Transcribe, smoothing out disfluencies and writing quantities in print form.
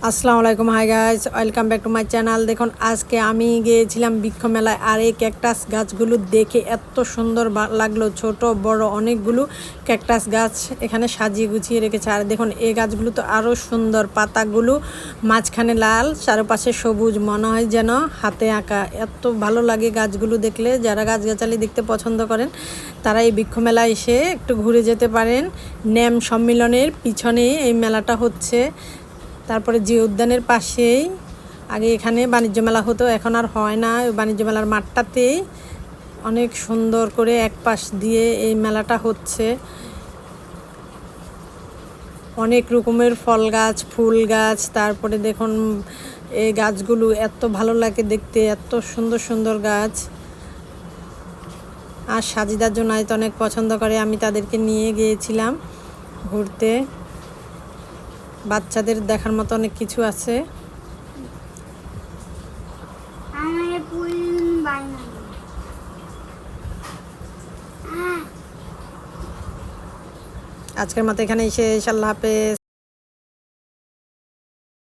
আসসালামু আলাইকুম, hi guys, welcome back to my channel. দেখুন আজকে আমি গিয়েছিলাম বৃক্ষ মেলায়, আর এই ক্যাকটাস গাছগুলো দেখে এত সুন্দর লাগলো। ছোট বড় অনেকগুলো ক্যাকটাস গাছ এখানে সাজিয়ে গুছিয়ে রেখেছে। আর দেখুন এই গাছগুলো তো আরও সুন্দর, পাতাগুলো মাঝখানে লাল, চারপাশে সবুজ, মনে হয় যেন হাতে আঁকা। এত ভালো লাগে গাছগুলো দেখলে। যারা গাছগাছালি দেখতে পছন্দ করেন তারা এই বৃক্ষ মেলায় এসে একটু ঘুরে যেতে পারেন। ন্যাম সম্মেলনের পিছনে এই মেলাটা হচ্ছে। তারপরে যে উদ্যানের পাশেই আগে এখানে বাণিজ্য মেলা হতো, এখন আর হয় না। ওই বাণিজ্য মেলার মাঠটাতেই অনেক সুন্দর করে এক পাশ দিয়ে এই মেলাটা হচ্ছে। অনেক রকমের ফল গাছ, ফুল গাছ, তারপরে দেখুন এই গাছগুলো এত ভালো লাগে দেখতে, এত সুন্দর সুন্দর গাছ। আর সাজিদার জন্য তো অনেক পছন্দ করে, আমি তাদেরকে নিয়ে গিয়েছিলাম ঘুরতে। বাচ্চাদের দেখার মতো অনেক কিছু আছে। আজকের মতো এখানেই শেষ। আল্লাহ হাফেজ।